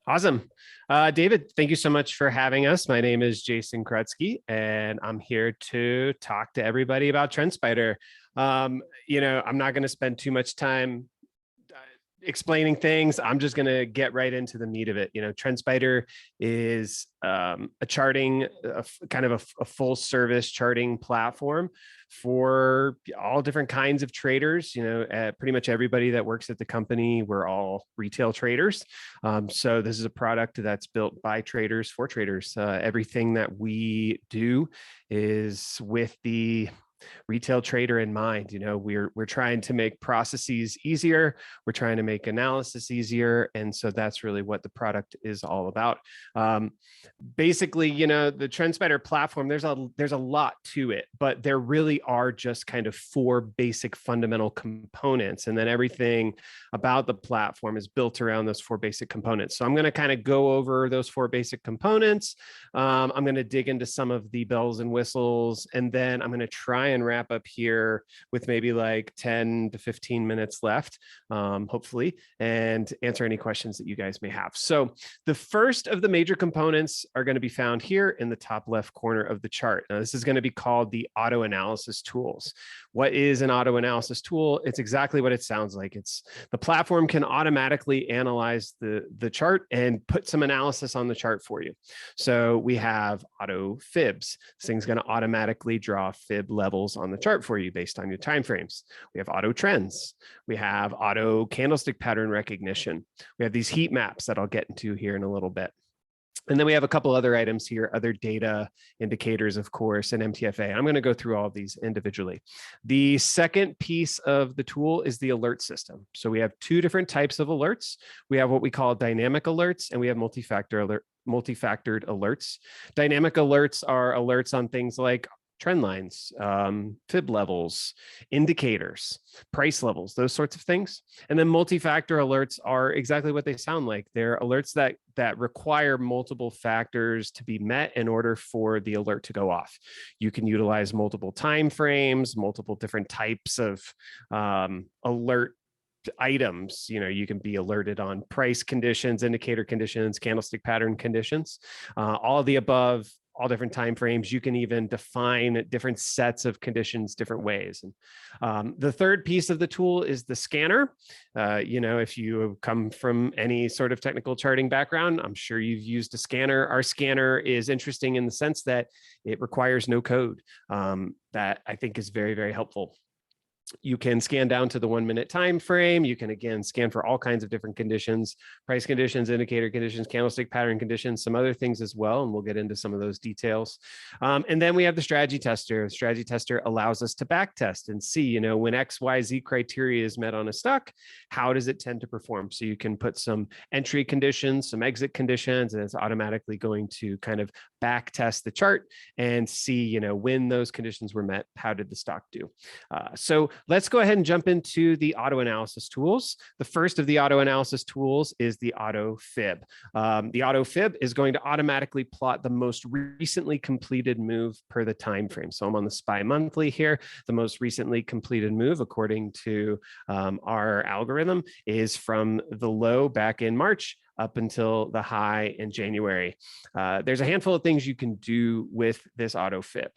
Awesome. David, thank you so much for having us. My name is Jason Krutsky, and I'm here to talk to everybody about TrendSpider. I'm not going to spend too much time explaining things. I'm just going to get right into the meat of it. TrendSpider is a charting, kind of a full service charting platform for all different kinds of traders. Pretty much everybody that works at the company, we're all retail traders. So this is a product that's built by traders for traders. Everything that we do is with the retail trader in mind. We're trying to make processes easier. We're trying to make analysis easier. And so that's really what the product is all about. Basically, the TrendSpider platform, there's a lot to it, but there really are just kind of four basic fundamental components. And then everything about the platform is built around those four basic components. So I'm going to kind of go over those four basic components. I'm going to dig into some of the bells and whistles, and then I'm going to try and wrap up here with maybe like 10 to 15 minutes left, hopefully, and answer any questions that you guys may have. So the first of the major components are going to be found here in the top left corner of the chart. Now, this is going to be called the auto analysis tools. What is an auto analysis tool? It's exactly what it sounds like. It's the platform can automatically analyze the chart and put some analysis on the chart for you. So we have auto fibs. This thing's going to automatically draw fib levels on the chart for you based on your timeframes. We have auto trends. We have auto candlestick pattern recognition. We have these heat maps that I'll get into here in a little bit. And then we have a couple other items here, other data indicators, of course, and MTFA. I'm going to go through all of these individually. The second piece of the tool is the alert system. So we have two different types of alerts. We have what we call dynamic alerts, and we have multi-factored alerts. Dynamic alerts are alerts on things like trend lines, fib levels, indicators, price levels, those sorts of things. And then multi-factor alerts are exactly what they sound like. They're alerts that require multiple factors to be met in order for the alert to go off. You can utilize multiple time frames, multiple different types of alert items. You can be alerted on price conditions, indicator conditions, candlestick pattern conditions, all of the above, all different time frames. You can even define different sets of conditions different ways. And the third piece of the tool is the scanner. If you come from any sort of technical charting background, I'm sure you've used a scanner. Our scanner is interesting in the sense that it requires no code. That I think is very, very helpful. You can scan down to the 1 minute time frame. You can, again, scan for all kinds of different conditions, price conditions, indicator conditions, candlestick pattern conditions, some other things as well. And we'll get into some of those details. And then we have the strategy tester. The strategy tester allows us to back test and see, when XYZ criteria is met on a stock, how does it tend to perform? So you can put some entry conditions, some exit conditions, and it's automatically going to kind of back test the chart and see, when those conditions were met, how did the stock do? So let's go ahead and jump into the auto analysis tools. The first of the auto analysis tools is the auto fib. The auto fib is going to automatically plot the most recently completed move per the time frame. So I'm on the SPY monthly here. The most recently completed move, according to our algorithm, is from the low back in March up until the high in January. There's a handful of things you can do with this auto fib.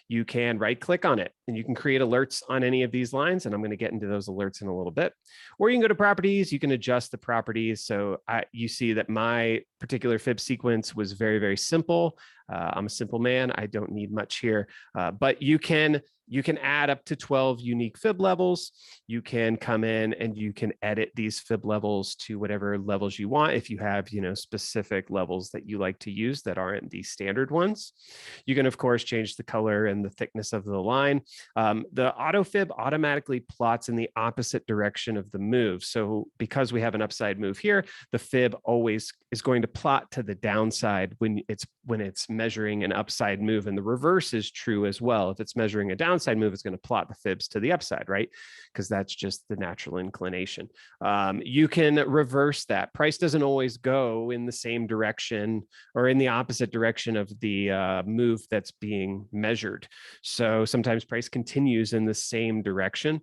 You can right click on it and you can create alerts on any of these lines. And I'm going to get into those alerts in a little bit. Or you can go to properties, you can adjust the properties. So you see that my particular fib sequence was very, very simple. I'm a simple man. I don't need much here, but you can add up to 12 unique fib levels. You can come in and you can edit these fib levels to whatever levels you want. If you have, specific levels that you like to use that aren't the standard ones, you can of course change the color and the thickness of the line. The auto fib automatically plots in the opposite direction of the move. So because we have an upside move here, the fib always is going to plot to the downside when it's measuring an upside move, and the reverse is true as well. If it's measuring a downside downside move, it's going to plot the fibs to the upside, right? Because that's just the natural inclination. You can reverse that. Price doesn't always go in the same direction or in the opposite direction of the move that's being measured. So sometimes price continues in the same direction.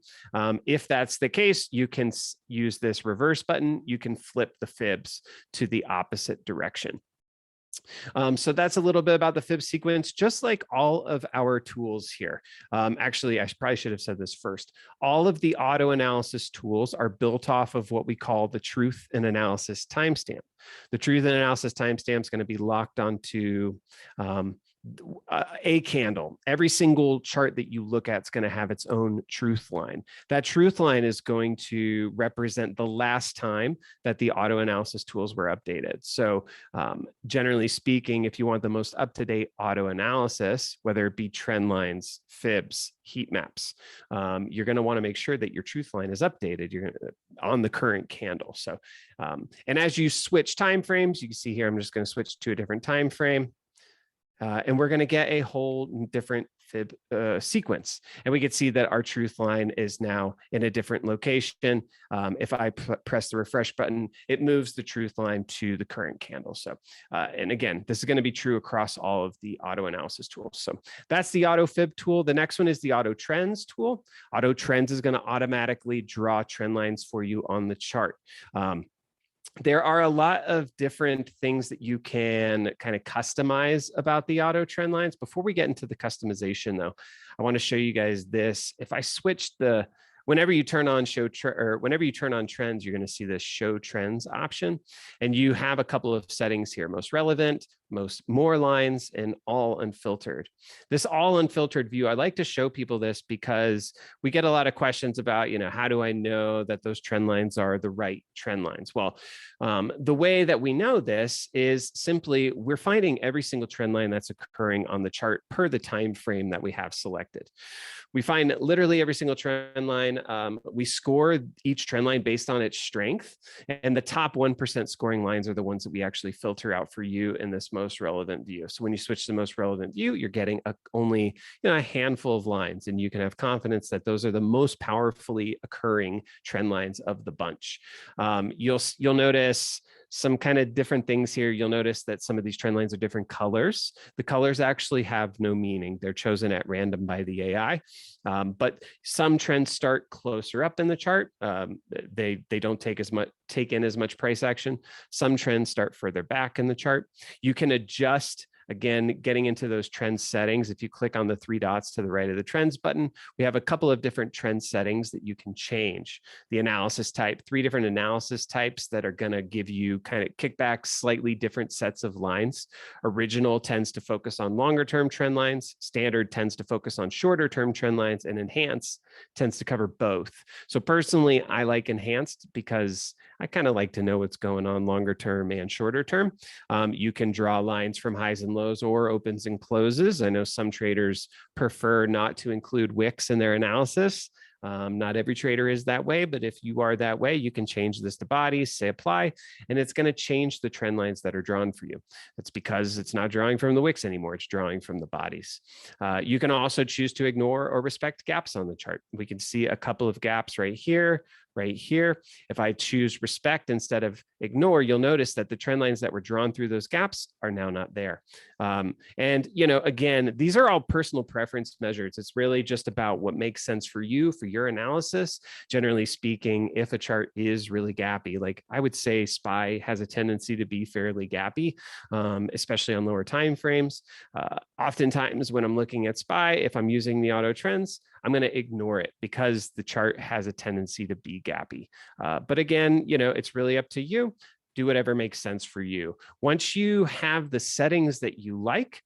If that's the case, you can use this reverse button. You can flip the fibs to the opposite direction. So that's a little bit about the fib sequence, just like all of our tools here. Actually, I probably should have said this first. All of the auto analysis tools are built off of what we call the truth and analysis timestamp. The truth and analysis timestamp is going to be locked onto a candle. Every single chart that you look at is going to have its own truth line. That truth line is going to represent the last time that the auto analysis tools were updated. So generally speaking, if you want the most up-to-date auto analysis, whether it be trend lines, fibs, heat maps, you're going to want to make sure that your truth line is updated. You're on the current candle. So, and as you switch time frames, you can see here, I'm just going to switch to a different time frame. And we're going to get a whole different fib sequence. And we can see that our truth line is now in a different location. If I press the refresh button, it moves the truth line to the current candle. So, and again, this is going to be true across all of the auto analysis tools. So that's the auto fib tool. The next one is the auto trends tool. Auto trends is going to automatically draw trend lines for you on the chart. There are a lot of different things that you can kind of customize about the auto trend lines. Before we get into the customization though, I want to show you guys this. If I switch whenever you turn on whenever you turn on trends, you're going to see this show trends option. And you have a couple of settings here: most relevant, more lines, and all unfiltered. This all unfiltered view, I like to show people this because we get a lot of questions about, how do I know that those trend lines are the right trend lines? Well, the way that we know this is simply we're finding every single trend line that's occurring on the chart per the time frame that we have selected. We find literally every single trend line. We score each trend line based on its strength, and the top 1% scoring lines are the ones that we actually filter out for you in this most relevant view. So when you switch to the most relevant view, you're getting only a handful of lines, and you can have confidence that those are the most powerfully occurring trend lines of the bunch. You'll notice some kind of different things here. You'll notice that some of these trend lines are different colors. The colors actually have no meaning. They're chosen at random by the AI. But some trends start closer up in the chart. They don't take in as much price action. Some trends start further back in the chart. You can adjust. Again, getting into those trend settings, if you click on the three dots to the right of the trends button, we have a couple of different trend settings that you can change. The analysis type, 3 different analysis types that are going to give you kind of kickback, slightly different sets of lines. Original tends to focus on longer term trend lines. Standard tends to focus on shorter term trend lines, and enhanced tends to cover both. So personally, I like enhanced because I kind of like to know what's going on longer term and shorter term. You can draw lines from highs and lows or opens and closes. I know some traders prefer not to include wicks in their analysis. Not every trader is that way, but if you are that way, you can change this to bodies, say apply, and it's going to change the trend lines that are drawn for you. That's because it's not drawing from the wicks anymore. It's drawing from the bodies. You can also choose to ignore or respect gaps on the chart. We can see a couple of gaps right here. If I choose respect instead of ignore, you'll notice that the trend lines that were drawn through those gaps are now not there. And, again, these are all personal preference measures. It's really just about what makes sense for you, for your analysis. Generally speaking, if a chart is really gappy, like I would say SPY has a tendency to be fairly gappy, especially on lower time frames. Oftentimes when I'm looking at SPY, if I'm using the auto trends, I'm going to ignore it because the chart has a tendency to be gappy. But again, it's really up to you. Do whatever makes sense for you. Once you have the settings that you like,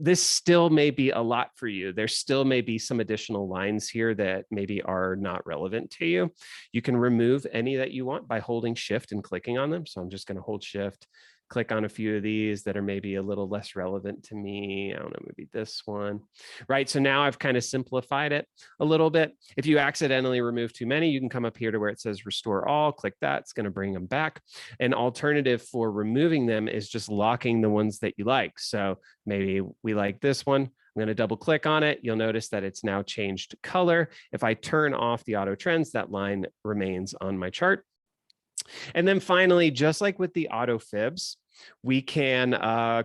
this still may be a lot for you. There still may be some additional lines here that maybe are not relevant to you. You can remove any that you want by holding Shift and clicking on them. So I'm just going to hold Shift, click on a few of these that are maybe a little less relevant to me. I don't know, maybe this one, right? So now I've kind of simplified it a little bit. If you accidentally remove too many, you can come up here to where it says restore all, click that, it's going to bring them back. An alternative for removing them is just locking the ones that you like. So maybe we like this one. I'm going to double click on it. You'll notice that it's now changed color. If I turn off the auto trends, that line remains on my chart. And then finally, just like with the auto fibs, we can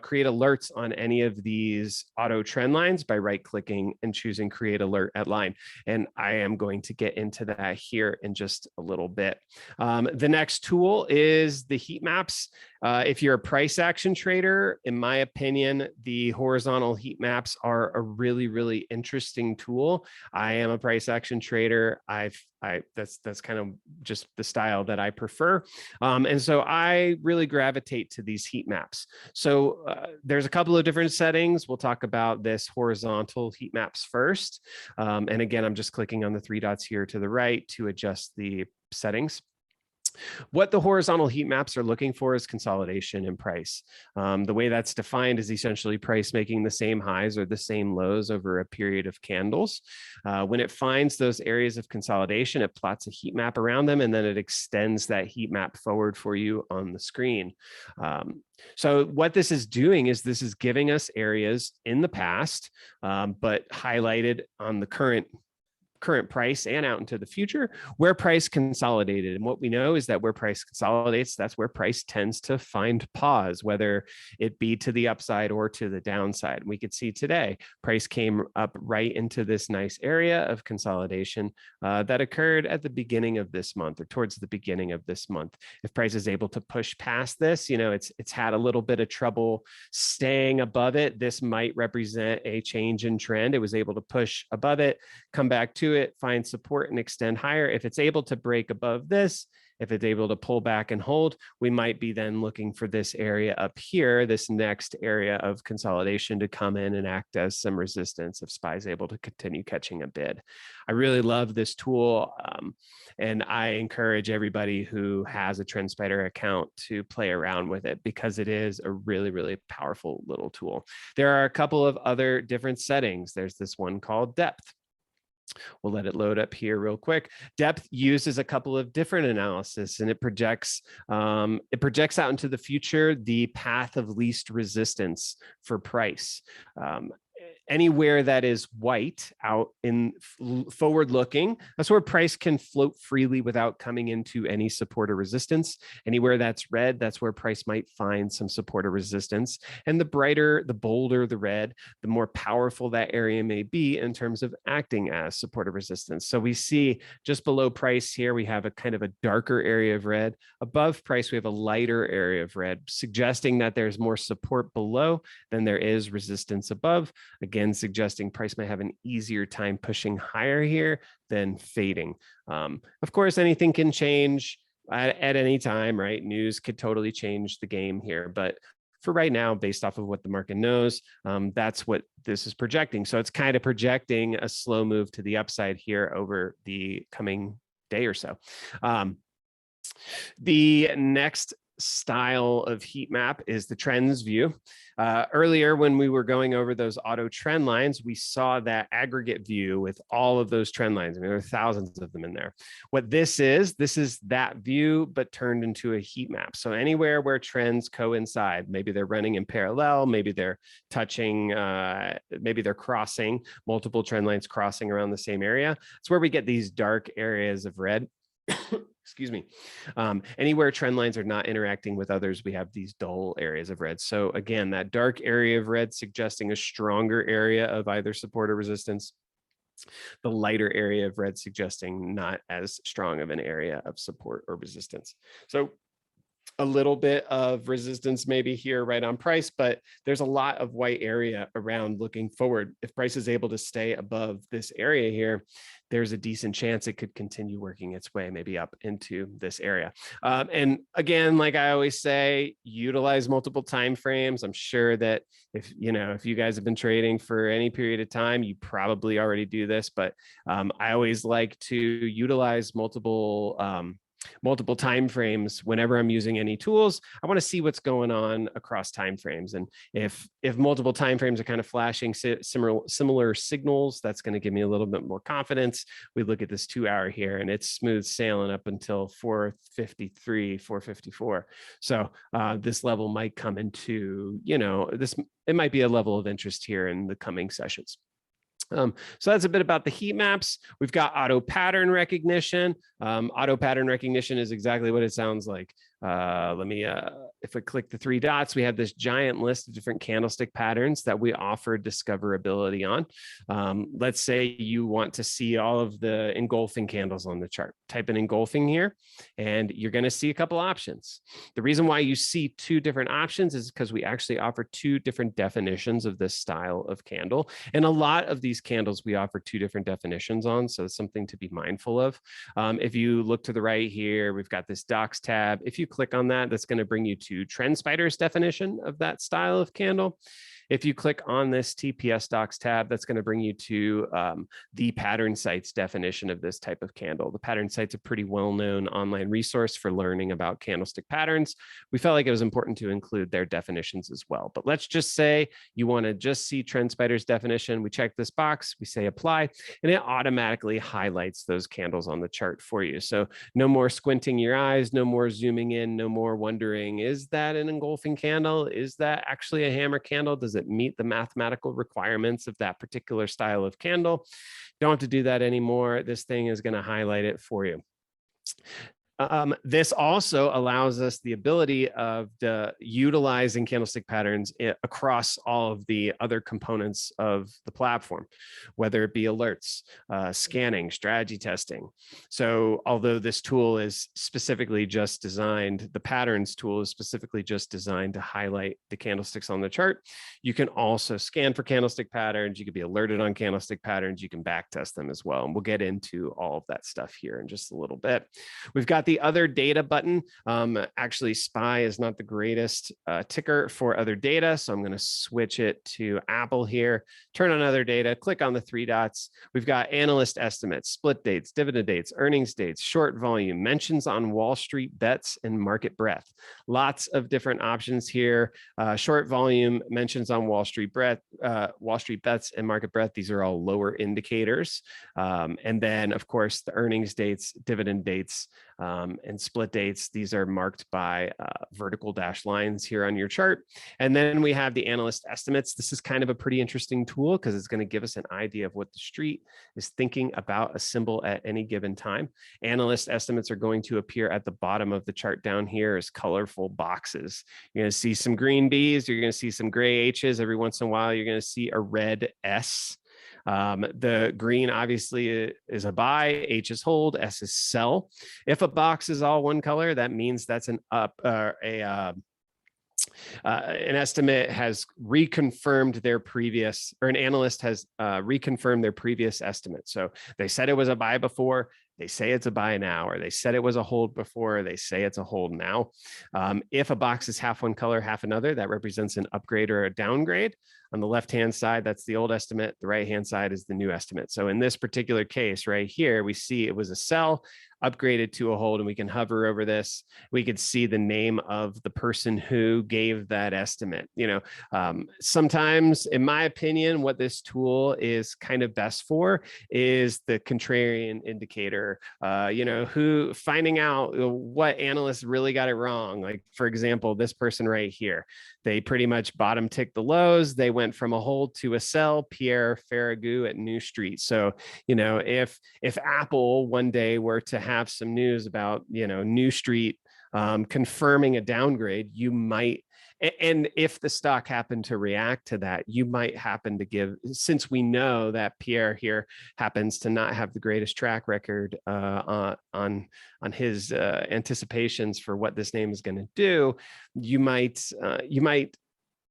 create alerts on any of these auto trend lines by right-clicking and choosing create alert at line. And I am going to get into that here in just a little bit. The next tool is the heat maps. If you're a price action trader, in my opinion, the horizontal heat maps are a really, really interesting tool. I am a price action trader. That's kind of just the style that I prefer. And so I really gravitate to these heat maps. So there's a couple of different settings. We'll talk about this horizontal heat maps first. And again, I'm just clicking on the three dots here to the right to adjust the settings. What the horizontal heat maps are looking for is consolidation in price. The way that's defined is essentially price making the same highs or the same lows over a period of candles. When it finds those areas of consolidation, it plots a heat map around them, and then it extends that heat map forward for you on the screen. So what this is doing is this is giving us areas in the past, but highlighted on the current price and out into the future where price consolidated. And what we know is that where price consolidates, that's where price tends to find pause, whether it be to the upside or to the downside. We could see today price came up right into this nice area of consolidation that occurred at the beginning of this month or towards the beginning of this month. If price is able to push past this, it's had a little bit of trouble staying above it. This might represent a change in trend. It was able to push above it, come back to it, find support and extend higher. If it's able to break above this, if it's able to pull back and hold, we might be then looking for this area up here, this next area of consolidation to come in and act as some resistance if SPY is able to continue catching a bid. I really love this tool. And I encourage everybody who has a TrendSpider account to play around with it because it is a really, really powerful little tool. There are a couple of other different settings. There's this one called depth. We'll let it load up here real quick. Depth uses a couple of different analysis, and it projects out into the future the path of least resistance for price. Anywhere that is white out in forward looking, that's where price can float freely without coming into any support or resistance. Anywhere that's red, that's where price might find some support or resistance. And the brighter, the bolder the red, the more powerful that area may be in terms of acting as support or resistance. So we see just below price here, we have a kind of a darker area of red. Above price, we have a lighter area of red, suggesting that there's more support below than there is resistance above. Again, suggesting price might have an easier time pushing higher here than fading. Of course, anything can change at any time, right? News could totally change the game here, but for right now, based off of what the market knows, that's what this is projecting. So it's kind of projecting a slow move to the upside here over the coming day or so. The next style of heat map is the trends view. Earlier, when we were going over those auto trend lines, we saw that aggregate view with all of those trend lines. I mean, there are thousands of them in there. What this is that view, but turned into a heat map. So anywhere where trends coincide, maybe they're running in parallel, maybe they're touching, maybe they're crossing multiple trend lines crossing around the same area. It's where we get these dark areas of red. Excuse me. Anywhere trend lines are not interacting with others, we have these dull areas of red. So again, that dark area of red suggesting a stronger area of either support or resistance. The lighter area of red suggesting not as strong of an area of support or resistance. So a little bit of resistance maybe here right on price, but there's a lot of white area around looking forward. If price is able to stay above this area here, there's a decent chance it could continue working its way maybe up into this area. And again, like I always say, utilize multiple time frames. I'm sure that if you guys have been trading for any period of time, you probably already do this, but I always like to utilize multiple multiple time frames whenever I'm using any tools. I want to see what's going on across time frames, and if multiple time frames are kind of flashing similar signals, that's going to give me a little bit more confidence. We look at this 2 hour here, and it's smooth sailing up until 4:53, 4:54. So this level might come into, it might be a level of interest here in the coming sessions. So that's a bit about the heat maps. We've got auto pattern recognition. Auto pattern recognition is exactly what it sounds like. If I click the 3 dots, we have this giant list of different candlestick patterns that we offer discoverability on. Let's say you want to see all of the engulfing candles on the chart. Type in engulfing here, and you're going to see a couple options. The reason why you see 2 different options is because we actually offer 2 different definitions of this style of candle. And a lot of these candles we offer 2 different definitions on, so it's something to be mindful of. If you look to the right here, we've got this docs tab. If you click on that, that's going to bring you to TrendSpider's definition of that style of candle. If you click on this TPS docs tab, that's going to bring you to the Pattern Sites definition of this type of candle. The Pattern Site's a pretty well-known online resource for learning about candlestick patterns. We felt like it was important to include their definitions as well. But let's just say you want to just see TrendSpider's definition. We check this box, we say apply, and it automatically highlights those candles on the chart for you. So no more squinting your eyes, no more zooming in, no more wondering, is that an engulfing candle? Is that actually a hammer candle? Does it meet the mathematical requirements of that particular style of candle? Don't have to do that anymore. This thing is going to highlight it for you. This also allows us the ability of utilizing candlestick patterns across all of the other components of the platform, whether it be alerts, scanning, strategy testing. So although this tool is specifically just designed, the patterns tool is specifically just designed to highlight the candlesticks on the chart, you can also scan for candlestick patterns. You can be alerted on candlestick patterns. You can backtest them as well. And we'll get into all of that stuff here in just a little bit. We've got the other data button. Actually, SPY is not the greatest ticker for other data, so I'm going to switch it to Apple here. Turn on other data, click on the 3 dots. We've got analyst estimates, split dates, dividend dates, earnings dates, short volume, mentions on Wall Street bets, and market breadth. Lots of different options here. Short volume, mentions on Wall Street bets, and market breadth. These are all lower indicators. And then, of course, the earnings dates, dividend dates, and split dates. These are marked by vertical dashed lines here on your chart. And then we have the analyst estimates. This is kind of a pretty interesting tool because it's going to give us an idea of what the street is thinking about a symbol at any given time. Analyst estimates are going to appear at the bottom of the chart down here as colorful boxes. You're going to see some green B's, you're going to see some gray H's. Every once in a while, you're going to see a red S. The green obviously is a buy, H is hold, S is sell. If a box is all one color, that means that's an up, an estimate has reconfirmed their previous, or an analyst has reconfirmed their previous estimate. So they said it was a buy before, they say it's a buy now, or they said it was a hold before, they say it's a hold now. If a box is half one color, half another, that represents an upgrade or a downgrade. On the left-hand side, that's the old estimate. The right-hand side is the new estimate. So in this particular case right here, we see it was a sell, upgraded to a hold, and we can hover over this. We could see the name of the person who gave that estimate. Sometimes, in my opinion, what this tool is kind of best for is the contrarian indicator, who finding out what analysts really got it wrong. Like, for example, this person right here, they pretty much bottom ticked the lows. They went from a hold to a sell, Pierre Ferragu at New Street. So, if Apple one day were to have some news about, New Street confirming a downgrade, you might, and if the stock happened to react to that, you might happen to give, since we know that Pierre here happens to not have the greatest track record on his anticipations for what this name is going to do, you might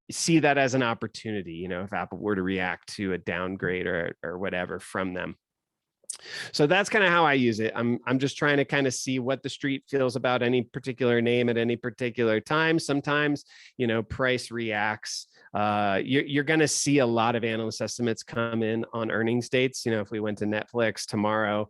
see that as an opportunity, if Apple were to react to a downgrade or whatever from them. So that's kind of how I use it. I'm just trying to kind of see what the street feels about any particular name at any particular time. Sometimes, price reacts. You're going to see a lot of analyst estimates come in on earnings dates. If we went to Netflix tomorrow,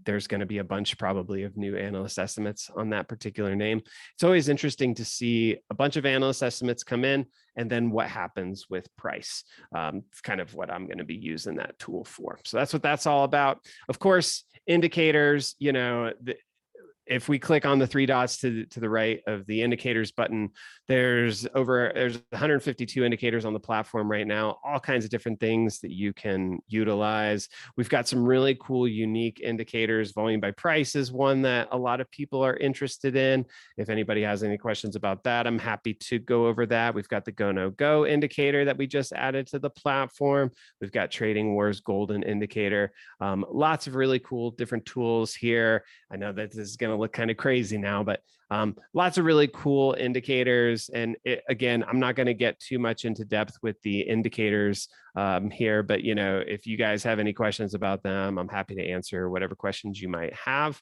there's going to be a bunch probably of new analyst estimates on that particular name. It's always interesting to see a bunch of analyst estimates come in and then what happens with price. It's kind of what I'm going to be using that tool for. So that's what that's all about. Of course, indicators, if we click on the three dots to the right of the indicators button, there's 152 indicators on the platform right now, all kinds of different things that you can utilize. We've got some really cool, unique indicators. Volume by price is one that a lot of people are interested in. If anybody has any questions about that, I'm happy to go over that. We've got the go, no go indicator that we just added to the platform. We've got Trading Wars Golden indicator. Lots of really cool different tools here. I know that this is going to look kind of crazy now, but lots of really cool indicators. And again, I'm not going to get too much into depth with the indicators here, but if you guys have any questions about them, I'm happy to answer whatever questions you might have.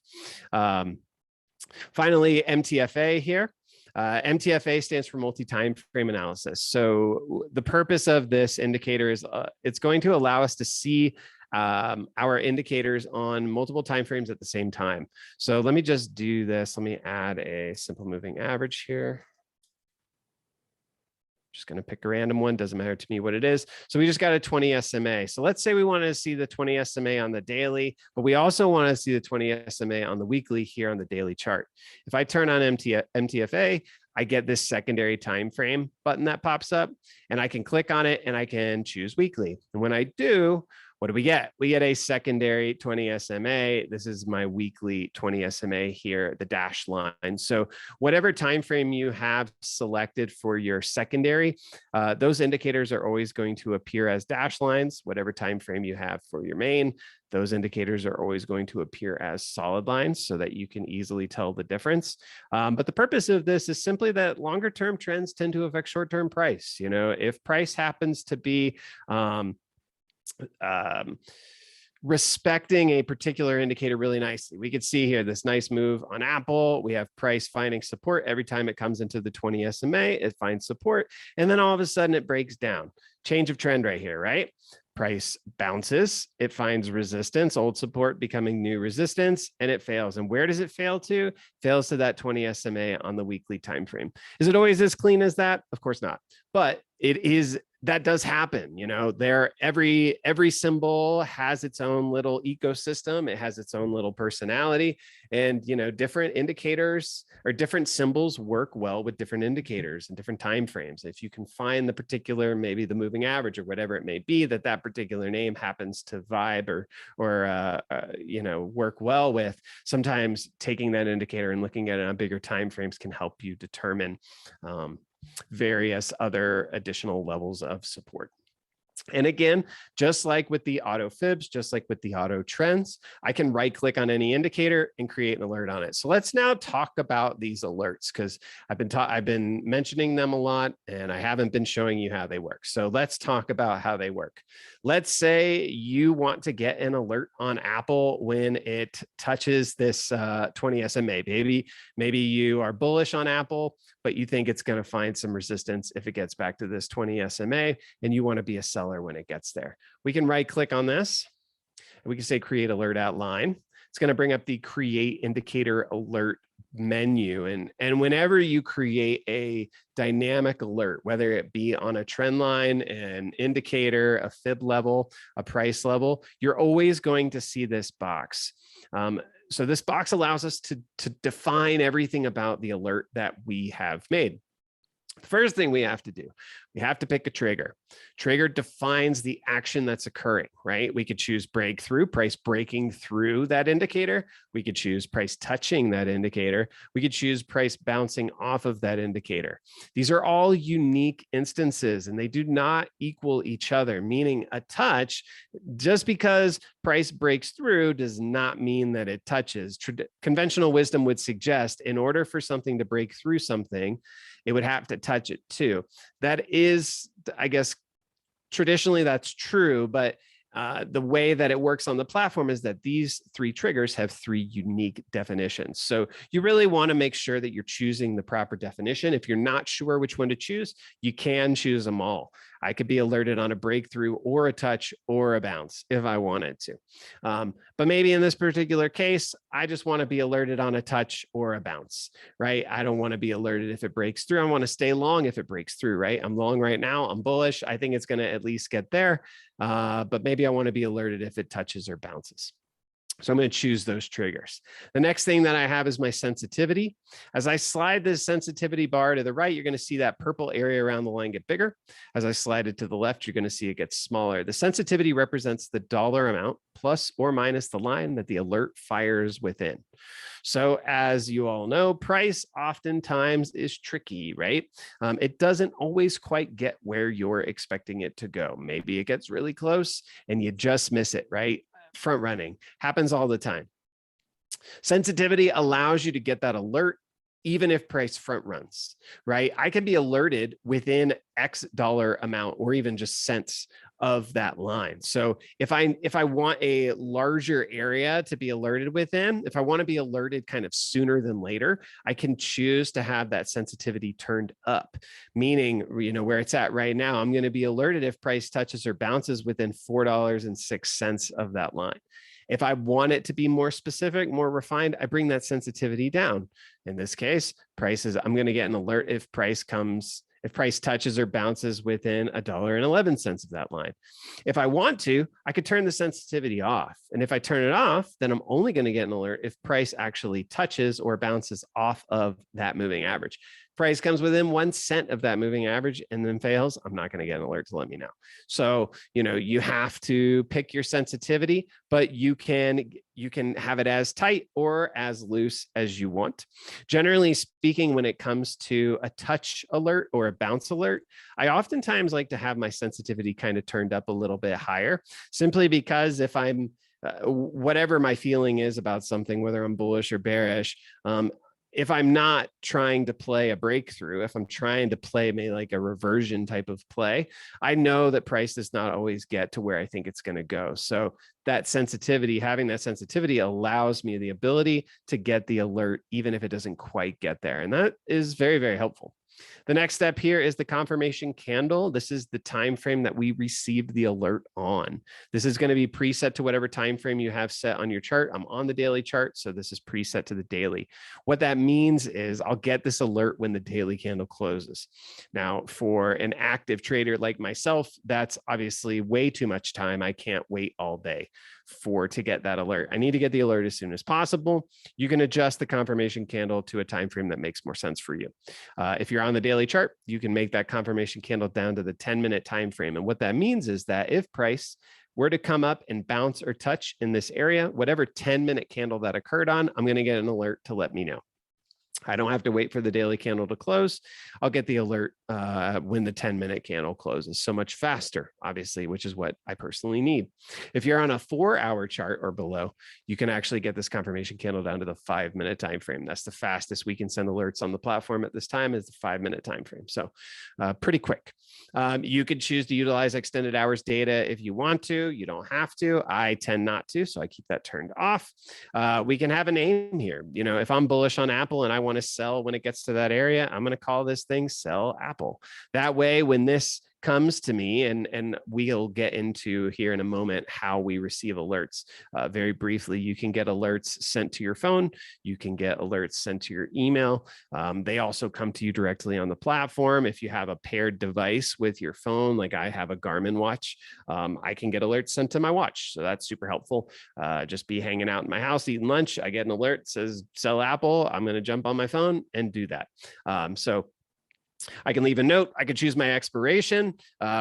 Finally, MTFA here. MTFA stands for multi-time frame analysis. So the purpose of this indicator is it's going to allow us to see our indicators on multiple timeframes at the same time. So let me just do this. Let me add a simple moving average here. Just going to pick a random one. Doesn't matter to me what it is. So we just got a 20 SMA. So let's say we want to see the 20 SMA on the daily, but we also want to see the 20 SMA on the weekly here on the daily chart. If I turn on MTFA, I get this secondary time frame button that pops up, and I can click on it and I can choose weekly. And when I do, what do we get? We get a secondary 20 SMA. This is my weekly 20 SMA here, the dashed line. So whatever time frame you have selected for your secondary, those indicators are always going to appear as dashed lines. Whatever time frame you have for your main, those indicators are always going to appear as solid lines so that you can easily tell the difference. But the purpose of this is simply that longer term trends tend to affect short-term price. If price happens to be respecting a particular indicator really nicely. We could see here this nice move on Apple. We have price finding support every time it comes into the 20 SMA, it finds support, and then all of a sudden it breaks down. Change of trend right here, right? Price bounces, it finds resistance, old support becoming new resistance, and it fails. And where does it fail to? Fails to that 20 SMA on the weekly time frame. Is it always as clean as that? Of course not. But it is, that does happen. Every symbol has its own little ecosystem. It has its own little personality, and different indicators or different symbols work well with different indicators and different time frames. If you can find the particular, maybe the moving average or whatever it may be that particular name happens to vibe or work well with, sometimes taking that indicator and looking at it on bigger time frames can help you determine various other additional levels of support. And again, just like with the auto fibs, just like with the auto trends, I can right click on any indicator and create an alert on it. So let's now talk about these alerts, because I've been mentioning them a lot and I haven't been showing you how they work. So let's talk about how they work. Let's say you want to get an alert on Apple when it touches this 20 SMA. Maybe you are bullish on Apple, but you think it's going to find some resistance if it gets back to this 20 SMA, and you want to be a seller when it gets there. We can right click on this and we can say create alert outline. It's going to bring up the create indicator alert menu. And whenever you create a dynamic alert, whether it be on a trend line, an indicator, a fib level, a price level, you're always going to see this box. So this box allows us to define everything about the alert that we have made. The first thing we have to do, we have to pick a trigger. Trigger defines the action that's occurring, right? We could choose breakthrough, price breaking through that indicator. We could choose price touching that indicator. We could choose price bouncing off of that indicator. These are all unique instances and they do not equal each other, meaning a touch, just because price breaks through does not mean that it touches. Conventional wisdom would suggest in order for something to break through something, it would have to touch it too. That is, I guess, traditionally that's true, but the way that it works on the platform is that these three triggers have three unique definitions. So you really want to make sure that you're choosing the proper definition. If you're not sure which one to choose, you can choose them all. I could be alerted on a breakthrough or a touch or a bounce if I wanted to. But maybe in this particular case, I just want to be alerted on a touch or a bounce, right? I don't want to be alerted if it breaks through. I want to stay long if it breaks through, right? I'm long right now. I'm bullish. I think it's going to at least get there. But maybe I want to be alerted if it touches or bounces. So I'm going to choose those triggers. The next thing that I have is my sensitivity. As I slide this sensitivity bar to the right, you're going to see that purple area around the line get bigger. As I slide it to the left, you're going to see it get smaller. The sensitivity represents the dollar amount plus or minus the line that the alert fires within. So as you all know, price oftentimes is tricky, right? It doesn't always quite get where you're expecting it to go. Maybe it gets really close and you just miss it, right? Front running happens all the time. Sensitivity allows you to get that alert even if price front runs, right? I can be alerted within X dollar amount or even just cents of that line. So if I want a larger area to be alerted within, if I want to be alerted kind of sooner than later, I can choose to have that sensitivity turned up, meaning, where it's at right now, I'm going to be alerted if price touches or bounces within $4.06 of that line. If I want it to be more specific, more refined, I bring that sensitivity down. In this case, I'm going to get an alert if price touches or bounces within $1.11 of that line. If I want to, I could turn the sensitivity off. And if I turn it off, then I'm only going to get an alert if price actually touches or bounces off of that moving average. Price comes within 1 cent of that moving average and then fails, I'm not going to get an alert to let me know. So, you have to pick your sensitivity, but you can have it as tight or as loose as you want. Generally speaking, when it comes to a touch alert or a bounce alert, I oftentimes like to have my sensitivity kind of turned up a little bit higher, simply because if I'm whatever my feeling is about something, whether I'm bullish or bearish, if I'm not trying to play a breakthrough, if I'm trying to play maybe like a reversion type of play, I know that price does not always get to where I think it's going to go. So that sensitivity, having that sensitivity allows me the ability to get the alert, even if it doesn't quite get there. And that is very, very helpful. The next step here is the confirmation candle. This is the time frame that we received the alert on. This is going to be preset to whatever time frame you have set on your chart. I'm on the daily chart, so this is preset to the daily. What that means is I'll get this alert when the daily candle closes. Now, for an active trader like myself, that's obviously way too much time. I can't wait all day to get that alert. I need to get the alert as soon as possible. You can adjust the confirmation candle to a time frame that makes more sense for you. If you're on the daily chart, you can make that confirmation candle down to the 10-minute time frame. And what that means is that if price were to come up and bounce or touch in this area, whatever 10-minute candle that occurred on, I'm going to get an alert to let me know. I don't have to wait for the daily candle to close. I'll get the alert when the 10-minute candle closes. So much faster, obviously, which is what I personally need. If you're on a 4-hour chart or below, you can actually get this confirmation candle down to the 5-minute time frame. That's the fastest we can send alerts on the platform at this time, is the 5-minute time frame. So pretty quick. You could choose to utilize extended hours data if you want to. You don't have to. I tend not to, so I keep that turned off. We can have a name here. If I'm bullish on Apple and I want to sell when it gets to that area, I'm going to call this thing Sell Apple. That way, when this comes to me, and we'll get into here in a moment how we receive alerts. Very briefly, you can get alerts sent to your phone. You can get alerts sent to your email. They also come to you directly on the platform. If you have a paired device with your phone, like I have a Garmin watch, I can get alerts sent to my watch. So that's super helpful. Just be hanging out in my house, eating lunch. I get an alert that says Sell Apple. I'm going to jump on my phone and do that. So I can leave a note. I could choose my expiration.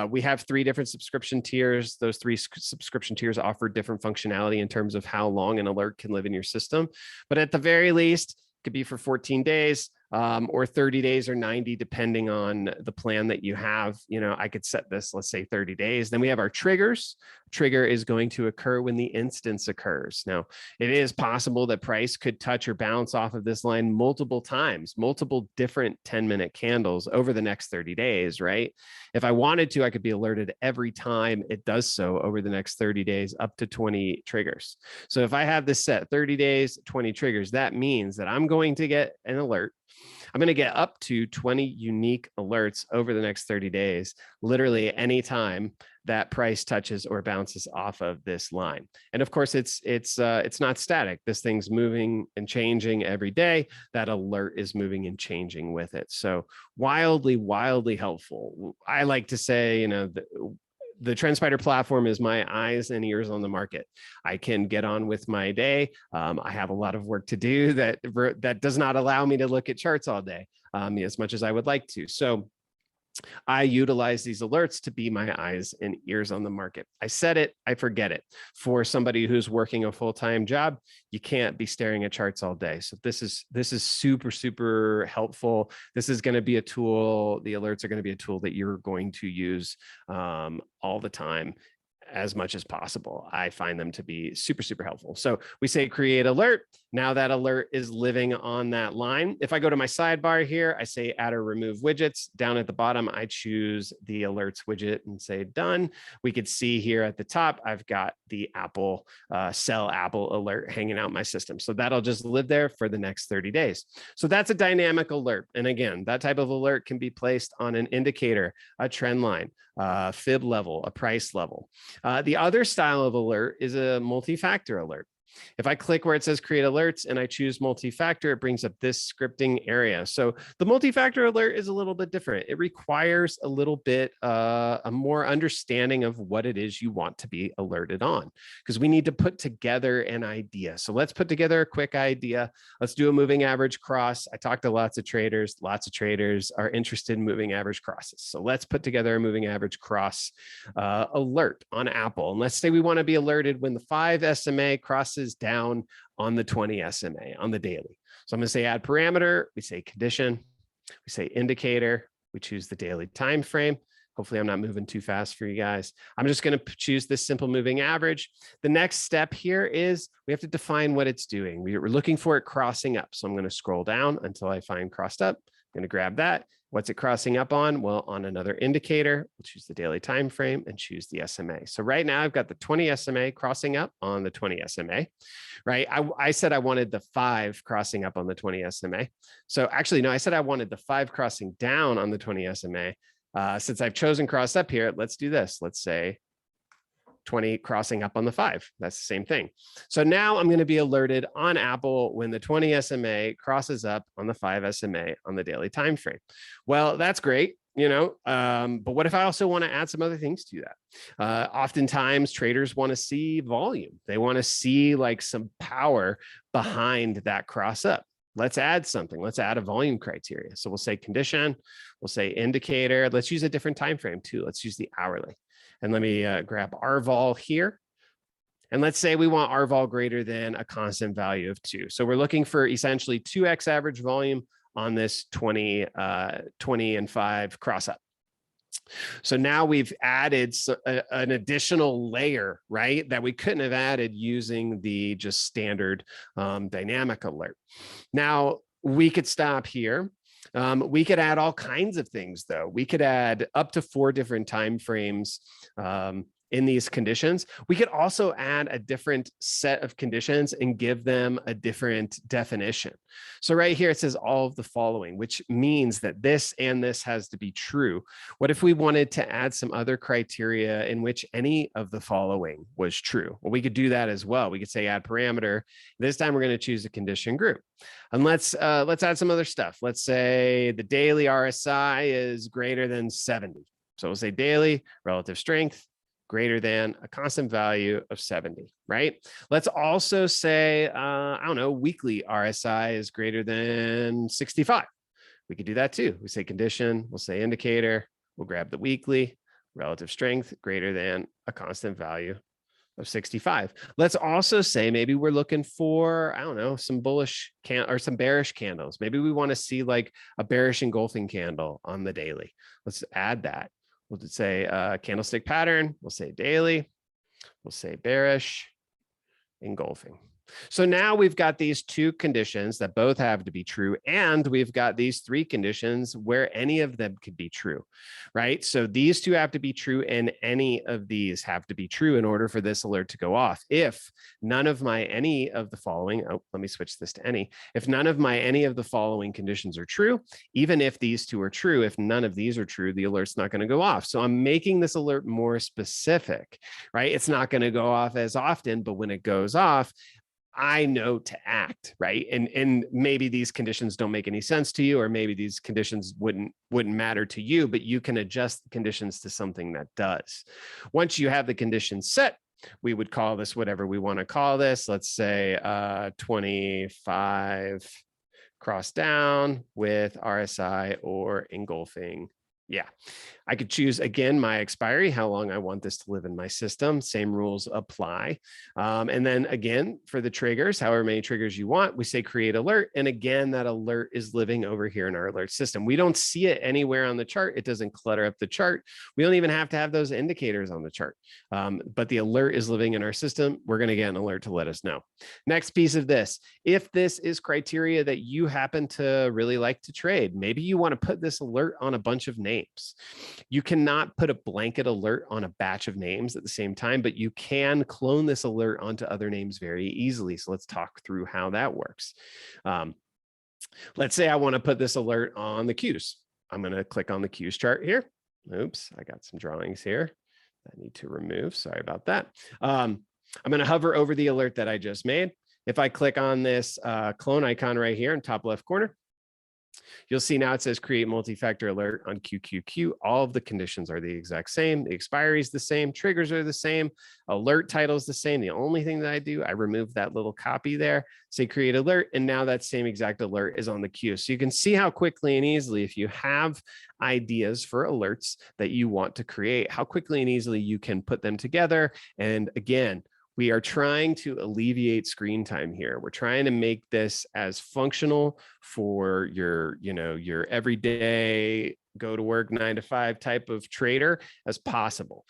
We have 3 different subscription tiers. Those 3 subscription tiers offer different functionality in terms of how long an alert can live in your system. But at the very least, it could be for 14 days. Or 30 days or 90, depending on the plan that you have. I could set this, let's say 30 days. Then we have our triggers. Trigger is going to occur when the instance occurs. Now, it is possible that price could touch or bounce off of this line multiple times, multiple different 10-minute candles over the next 30 days, right? If I wanted to, I could be alerted every time it does so over the next 30 days, up to 20 triggers. So if I have this set 30 days, 20 triggers, that means that I'm going to get an alert. I'm going to get up to 20 unique alerts over the next 30 days, literally any time that price touches or bounces off of this line. And of course, it's not static. This thing's moving and changing every day. That alert is moving and changing with it. So wildly helpful. I like to say, the TrendSpider platform is my eyes and ears on the market. I can get on with my day. I have a lot of work to do that does not allow me to look at charts all day as much as I would like to. So I utilize these alerts to be my eyes and ears on the market. I said it, I forget it. For somebody who's working a full-time job, you can't be staring at charts all day. So this is super helpful. This is going to be a tool. The alerts are going to be a tool that you're going to use all the time, as much as possible. I find them to be super helpful. So we say create alert. Now that alert is living on that line. If I go to my sidebar here, I say add or remove widgets. Down at the bottom, I choose the alerts widget and say done. We could see here at the top, I've got the Apple sell Apple alert hanging out in my system. So that'll just live there for the next 30 days. So that's a dynamic alert. And again, that type of alert can be placed on an indicator, a trend line, fib level, a price level. The other style of alert is a multi-factor alert. If I click where it says create alerts and I choose multi-factor, it brings up this scripting area. So the multi-factor alert is a little bit different. It requires a little bit a more understanding of what it is you want to be alerted on, because we need to put together an idea. So let's put together a quick idea. Let's do a moving average cross. I talked to lots of traders. Lots of traders are interested in moving average crosses. So let's put together a moving average cross alert on Apple. And let's say we want to be alerted when the 5 SMA crosses down on the 20 SMA on the daily. So I'm going to say add parameter, we say condition, we say indicator, we choose the daily time frame. Hopefully I'm not moving too fast for you guys. I'm just going to choose this simple moving average. The next step here is we have to define what it's doing. We're looking for it crossing up. So I'm going to scroll down until I find crossed up. I'm going to grab that. What's it crossing up on? Well, on another indicator, we'll choose the daily time frame and choose the SMA. So right now I've got the 20 SMA crossing up on the 20 SMA, right? I said I wanted the 5 crossing up on the 20 SMA. So actually, no, I said I wanted the 5 crossing down on the 20 SMA. Since I've chosen cross up here, let's do this. Let's say 20 crossing up on the 5. That's the same thing. So now I'm going to be alerted on Apple when the 20 SMA crosses up on the 5 SMA on the daily time frame. Well, that's great, but what if I also want to add some other things to that? Oftentimes traders want to see volume. They want to see like some power behind that cross up. Let's add something. Let's add a volume criteria. So we'll say condition, we'll say indicator. Let's use a different time frame too. Let's use the hourly. And let me grab RVOL here. And let's say we want RVOL greater than a constant value of 2. So we're looking for essentially 2x average volume on this 20 and 5 cross up. So now we've added an additional layer, right, that we couldn't have added using the just standard dynamic alert. Now we could stop here. We could add all kinds of things, though. We could add up to 4 different time frames in these conditions. We could also add a different set of conditions and give them a different definition. So right here, it says all of the following, which means that this and this has to be true. What if we wanted to add some other criteria in which any of the following was true? Well, we could do that as well. We could say add parameter. This time we're going to choose a condition group. And let's add some other stuff. Let's say the daily RSI is greater than 70. So we'll say daily relative strength greater than a constant value of 70, right? Let's also say, I don't know, weekly RSI is greater than 65. We could do that too. We say condition, we'll say indicator, we'll grab the weekly, relative strength greater than a constant value of 65. Let's also say maybe we're looking for, I don't know, some bullish or some bearish candles. Maybe we want to see like a bearish engulfing candle on the daily. Let's add that. We'll just say candlestick pattern. We'll say daily. We'll say bearish engulfing. So now we've got these two conditions that both have to be true, and we've got these three conditions where any of them could be true, right? So these two have to be true, and any of these have to be true in order for this alert to go off. If none of my any of the following, oh, let me switch this to any. If none of my any of the following conditions are true, even if these two are true, if none of these are true, the alert's not going to go off. So I'm making this alert more specific, right? It's not going to go off as often, but when it goes off, I know to act, right? And maybe these conditions don't make any sense to you, or maybe these conditions wouldn't matter to you, but you can adjust the conditions to something that does. Once you have the conditions set, we would call this whatever we want to call this. Let's say 25 cross down with RSI or engulfing. Yeah, I could choose, again, my expiry, how long I want this to live in my system. Same rules apply. And then again, for the triggers, however many triggers you want, we say create alert. And again, that alert is living over here in our alert system. We don't see it anywhere on the chart. It doesn't clutter up the chart. We don't even have to have those indicators on the chart. But the alert is living in our system. We're going to get an alert to let us know. Next piece of this, if this is criteria that you happen to really like to trade, maybe you want to put this alert on a bunch of names. You cannot put a blanket alert on a batch of names at the same time, but you can clone this alert onto other names very easily. So let's talk through how that works. Let's say I want to put this alert on the Qs. I'm going to click on the Qs chart here. Oops, I got some drawings here I need to remove. Sorry about that. I'm going to hover over the alert that I just made. If I click on this clone icon right here in top left corner, you'll see now it says create multi-factor alert on QQQ. All of the conditions are the exact same. The expiry is the same. Triggers are the same. Alert title is the same. The only thing that I do, I remove that little copy there, say create alert, and now that same exact alert is on the queue. So you can see how quickly and easily, if you have ideas for alerts that you want to create, how quickly and easily you can put them together. And again, we are trying to alleviate screen time here. We're trying to make this as functional for your, your everyday go to work 9 to 5 type of trader as possible.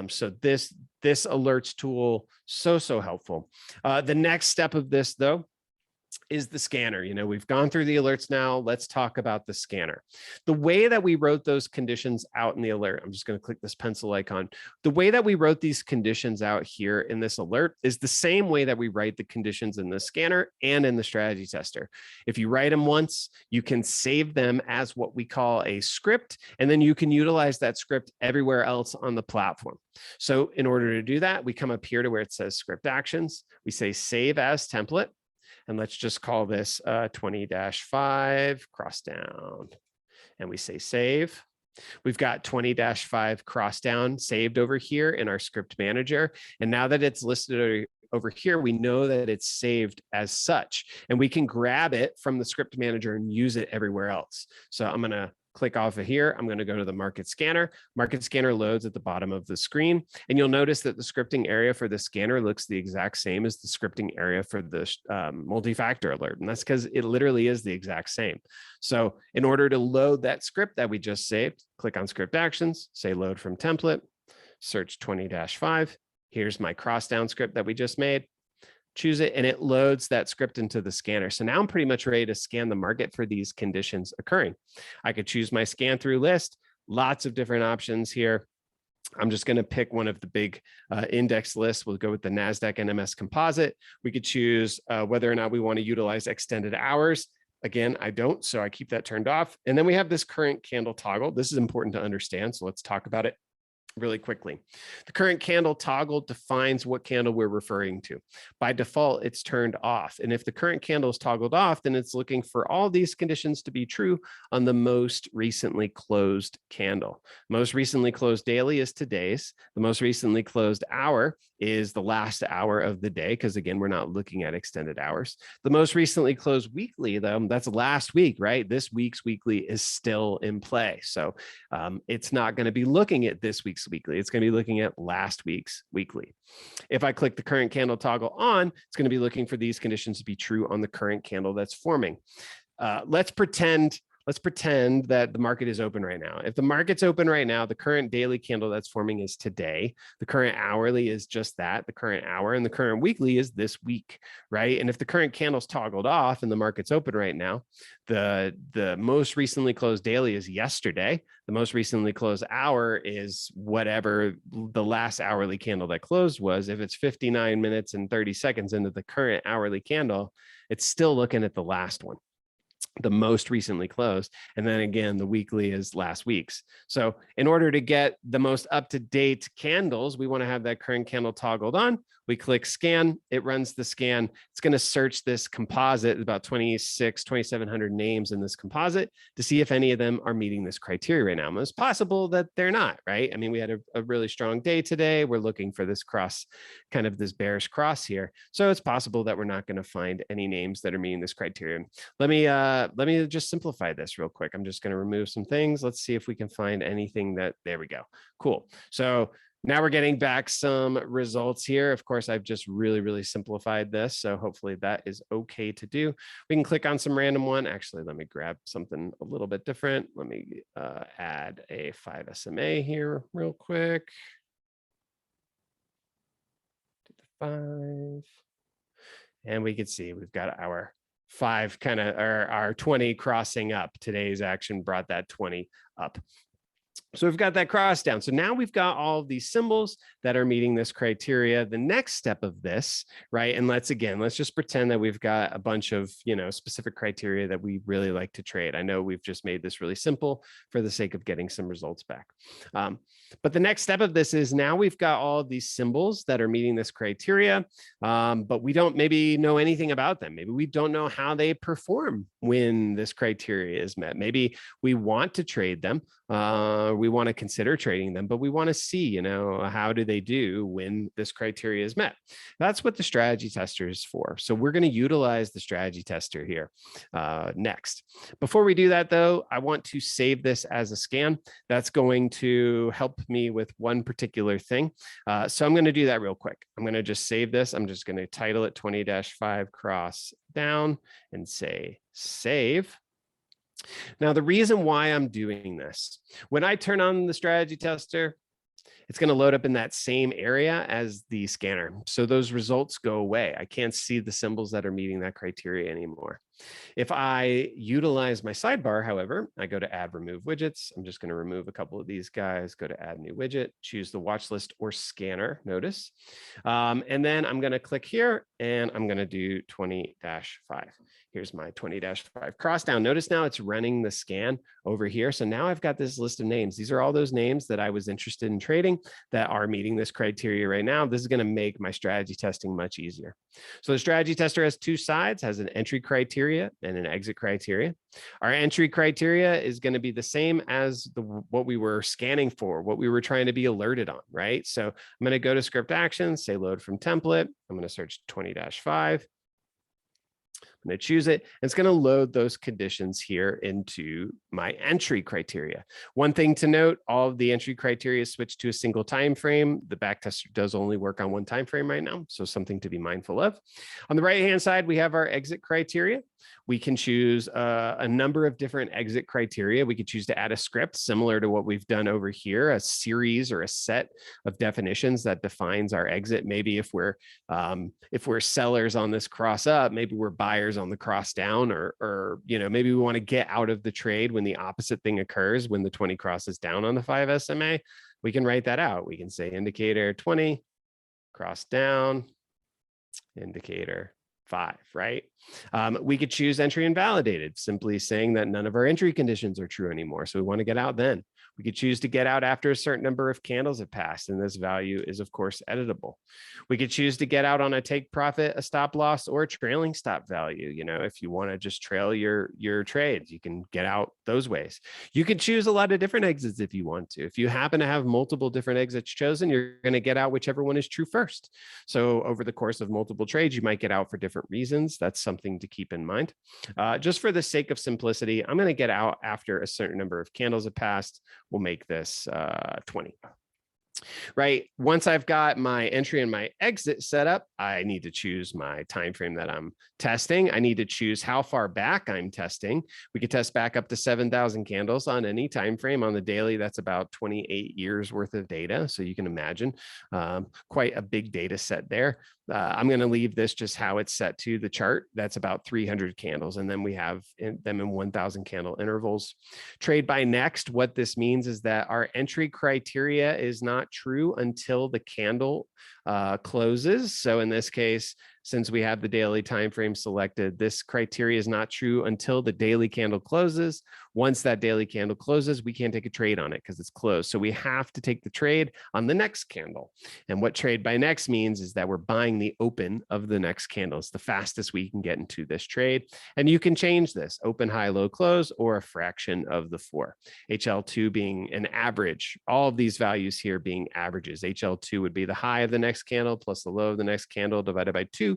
So this alerts tool, so helpful. The next step of this though, is the scanner. We've gone through the alerts now. Let's talk about the scanner. The way that we wrote those conditions out in the alert, I'm just going to click this pencil icon. The way that we wrote these conditions out here in this alert is the same way that we write the conditions in the scanner and in the strategy tester. If you write them once, you can save them as what we call a script, and then you can utilize that script everywhere else on the platform. So in order to do that, we come up here to where it says script actions. We say save as template. And let's just call this 20-5 cross down. And we say save. We've got 20-5 cross down saved over here in our script manager. And now that it's listed over here, we know that it's saved as such. And we can grab it from the script manager and use it everywhere else. So I'm going to click off of here. I'm going to go to the market scanner. Market scanner loads at the bottom of the screen. And you'll notice that the scripting area for the scanner looks the exact same as the scripting area for the multi-factor alert. And that's because it literally is the exact same. So in order to load that script that we just saved, click on script actions, say load from template, search 20-5. Here's my cross down script that we just made. Choose it, and it loads that script into the scanner. So now I'm pretty much ready to scan the market for these conditions occurring. I could choose my scan through list, lots of different options here. I'm just going to pick one of the big index lists. We'll go with the NASDAQ NMS composite. We could choose whether or not we want to utilize extended hours. Again, I don't, so I keep that turned off. And then we have this current candle toggle. This is important to understand, so let's talk about it really quickly. The current candle toggle defines what candle we're referring to. By default, it's turned off. And if the current candle is toggled off, then it's looking for all these conditions to be true on the most recently closed candle. Most recently closed daily is today's. The most recently closed hour is the last hour of the day, because again, we're not looking at extended hours. The most recently closed weekly, though, that's last week, right? This week's weekly is still in play. So it's not going to be looking at this week's weekly. It's going to be looking at last week's weekly. If I click the current candle toggle on, it's going to be looking for these conditions to be true on the current candle that's forming. Let's pretend let's pretend that the market is open right now. If the market's open right now, the current daily candle that's forming is today. The current hourly is just that, the current hour, and the current weekly is this week, right? And if the current candle's toggled off and the market's open right now, the most recently closed daily is yesterday. The most recently closed hour is whatever the last hourly candle that closed was. If it's 59 minutes and 30 seconds into the current hourly candle, it's still looking at the last one, the most recently closed. And then again, the weekly is last week's. So in order to get the most up-to-date candles, we want to have that current candle toggled on. We click scan, it runs the scan. It's going to search this composite, about 2,700 names in this composite, to see if any of them are meeting this criteria right now. And it's possible that they're not, right? I mean, we had a really strong day today. We're looking for this cross, kind of this bearish cross here. So it's possible that we're not going to find any names that are meeting this criteria. Let me just simplify this real quick. I'm just going to remove some things. Let's see if we can find anything that, there we go. Cool. So now we're getting back some results here. Of course, I've just really simplified this. So hopefully that is okay to do. We can click on some random one. Actually, let me grab something a little bit different. Let me add a 5 SMA here real quick. Do the 5. And we can see we've got our 5 kind of, or our 20 crossing up. Today's action brought that 20 up. So we've got that cross down. So now we've got all of these symbols that are meeting this criteria. The next step of this, right? And let's just pretend that we've got a bunch of, specific criteria that we really like to trade. I know we've just made this really simple for the sake of getting some results back. But the next step of this is now we've got all of these symbols that are meeting this criteria, but we don't maybe know anything about them. Maybe we don't know how they perform when this criteria is met. Maybe we want to trade them. We want to consider trading them, but we want to see, how do they do when this criteria is met? That's what the strategy tester is for. So we're going to utilize the strategy tester here next. Before we do that, though, I want to save this as a scan. That's going to help me with one particular thing. So I'm going to do that real quick. I'm going to just save this. I'm just going to title it 20-5 cross down and say save. Now, the reason why I'm doing this, when I turn on the strategy tester, it's going to load up in that same area as the scanner. So those results go away. I can't see the symbols that are meeting that criteria anymore. If I utilize my sidebar, however, I go to add remove widgets. I'm just going to remove a couple of these guys, go to add new widget, choose the watch list or scanner, notice. And then I'm going to click here and I'm going to do 20-5. Here's my 20-5 cross down. Notice now it's running the scan over here. So now I've got this list of names. These are all those names that I was interested in trading that are meeting this criteria right now. This is going to make my strategy testing much easier. So the strategy tester has two sides, has an entry criteria and an exit criteria. Our entry criteria is going to be the same as what we were scanning for, what we were trying to be alerted on, right? So I'm going to go to script actions, say load from template. I'm going to search 20-5. I'm going to choose it, and it's going to load those conditions here into my entry criteria. One thing to note, all of the entry criteria is switched to a single time frame. The backtester does only work on one time frame right now, so something to be mindful of. On the right-hand side, we have our exit criteria. We can choose a number of different exit criteria. We could choose to add a script similar to what we've done over here, a series or a set of definitions that defines our exit. Maybe if we're sellers on this cross up, maybe we're buyers on the cross down, or maybe we want to get out of the trade when the opposite thing occurs, when the 20 crosses down on the 5 SMA. We can write that out. We can say indicator 20, cross down, indicator 5, right? We could choose entry invalidated, simply saying that none of our entry conditions are true anymore. So we want to get out then. We could choose to get out after a certain number of candles have passed, and this value is, of course, editable. We could choose to get out on a take profit, a stop loss, or a trailing stop value. If you want to just trail your trades, you can get out those ways. You could choose a lot of different exits if you want to. If you happen to have multiple different exits chosen, you're going to get out whichever one is true first. So over the course of multiple trades, you might get out for different reasons. That's something to keep in mind. Just for the sake of simplicity, I'm going to get out after a certain number of candles have passed. We'll make this 20. right? Once I've got my entry and my exit set up, I need to choose my time frame that I'm testing. I need to choose how far back I'm testing. We could test back up to 7,000 candles on any time frame. On the daily, that's about 28 years worth of data. So you can imagine quite a big data set there. I'm going to leave this just how it's set to the chart. That's about 300 candles. And then we have them in 1,000 candle intervals. Trade by next, what this means is that our entry criteria is not true until the candle closes. So in this case, since we have the daily time frame selected, this criteria is not true until the daily candle closes. Once that daily candle closes, we can't take a trade on it because it's closed. So we have to take the trade on the next candle. And what trade by next means is that we're buying the open of the next candle. It's the fastest we can get into this trade. And you can change this: open, high, low, close, or a fraction of the 4. HL2 being an average, all of these values here being averages. HL2 would be the high of the next candle plus the low of the next candle divided by 2.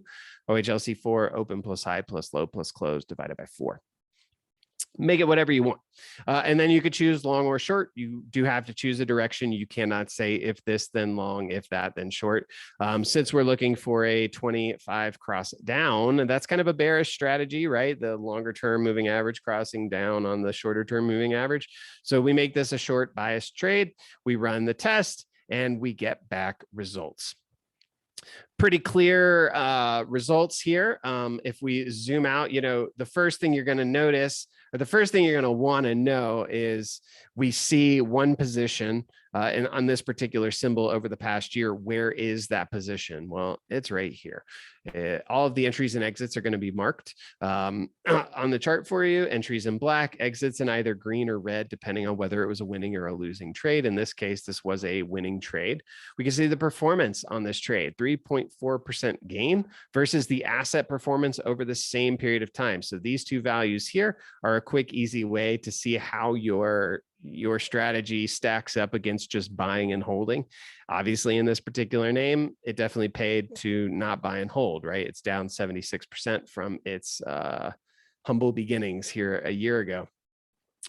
OHLC4, open plus high plus low plus close divided by 4. Make it whatever you want. And then you could choose long or short. You do have to choose a direction. You cannot say if this, then long, if that, then short. Since we're looking for a 25 cross down, and that's kind of a bearish strategy, right? The longer term moving average crossing down on the shorter term moving average. So we make this a short bias trade. We run the test and we get back results. Pretty clear results here. If we zoom out, the first thing you're going to notice, or the first thing you're going to want to know, is we see one position and on this particular symbol over the past year. Where is that position? Well, it's right here. All of the entries and exits are going to be marked on the chart for you. Entries in black, exits in either green or red, depending on whether it was a winning or a losing trade. In this case, this was a winning trade. We can see the performance on this trade: 3.4% gain versus the asset performance over the same period of time. So these two values here are a quick, easy way to see how your strategy stacks up against just buying and holding. Obviously, in this particular name, it definitely paid to not buy and hold, right? It's down 76% from its humble beginnings here a year ago.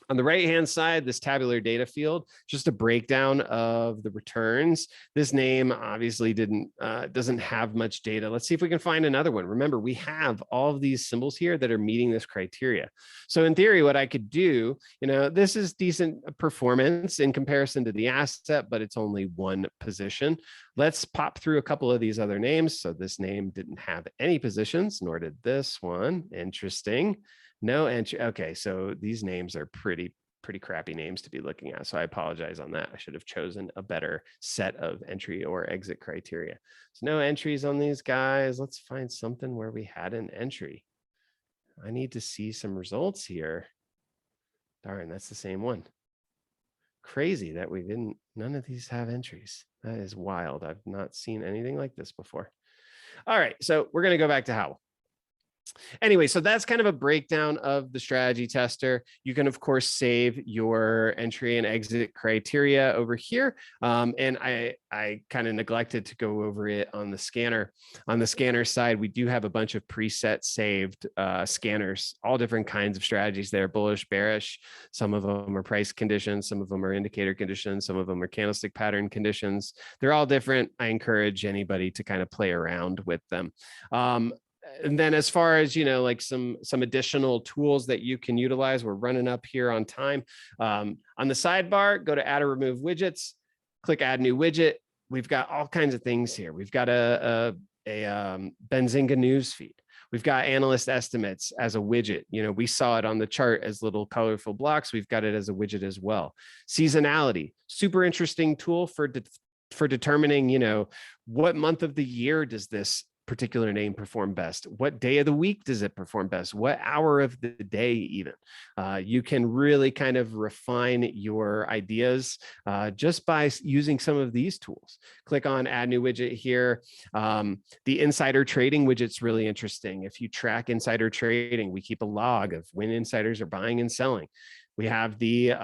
On the right-hand side, this tabular data field, just a breakdown of the returns. This name obviously doesn't have much data. Let's see if we can find another one. Remember, we have all of these symbols here that are meeting this criteria. So in theory, what I could do, this is decent performance in comparison to the asset, but it's only one position. Let's pop through a couple of these other names. So this name didn't have any positions, nor did this one. Interesting. No entry. Okay, so these names are pretty crappy names to be looking at. So I apologize on that. I should have chosen a better set of entry or exit criteria. So no entries on these guys. Let's find something where we had an entry. I need to see some results here. Darn, that's the same one. Crazy that none of these have entries. That is wild. I've not seen anything like this before. All right, so we're going to go back to Howell. Anyway, so that's kind of a breakdown of the strategy tester. You can, of course, save your entry and exit criteria over here. And I kind of neglected to go over it on the scanner. On the scanner side, we do have a bunch of preset saved scanners, all different kinds of strategies there: bullish, bearish. Some of them are price conditions. Some of them are indicator conditions. Some of them are candlestick pattern conditions. They're all different. I encourage anybody to kind of play around with them. And then as far as, like some additional tools that you can utilize, we're running up here on time. On the sidebar, go to add or remove widgets, click add new widget. We've got all kinds of things here. We've got a Benzinga news feed. We've got analyst estimates as a widget. We saw it on the chart as little colorful blocks. We've got it as a widget as well. Seasonality, super interesting tool for determining, what month of the year does this particular name perform best? What day of the week does it perform best? What hour of the day even? You can really kind of refine your ideas just by using some of these tools. Click on add new widget here. The insider trading widget's really interesting. If you track insider trading, we keep a log of when insiders are buying and selling. We have the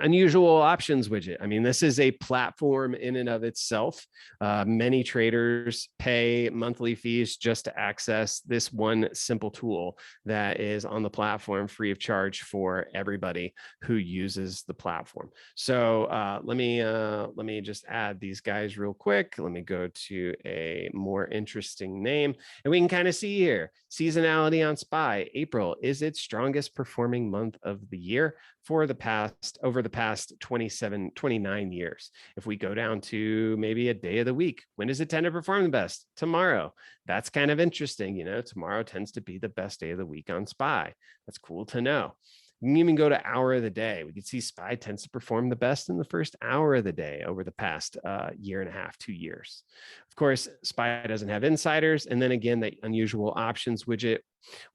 unusual options widget. I mean, this is a platform in and of itself. Many traders pay monthly fees just to access this one simple tool that is on the platform free of charge for everybody who uses the platform. So let me just add these guys real quick. Let me go to a more interesting name, and we can kind of see here seasonality on SPY. April is its strongest performing month of the year for the past over the past 29 years. If we go down to maybe a day of the week, when does it tend to perform the best? Tomorrow. That's kind of interesting. You know, tomorrow tends to be the best day of the week on SPY. That's cool to know. You can even go to hour of the day. We can see SPY tends to perform the best in the first hour of the day over the past year and a half, 2 years. Of course, SPY doesn't have insiders. And then again, that unusual options widget,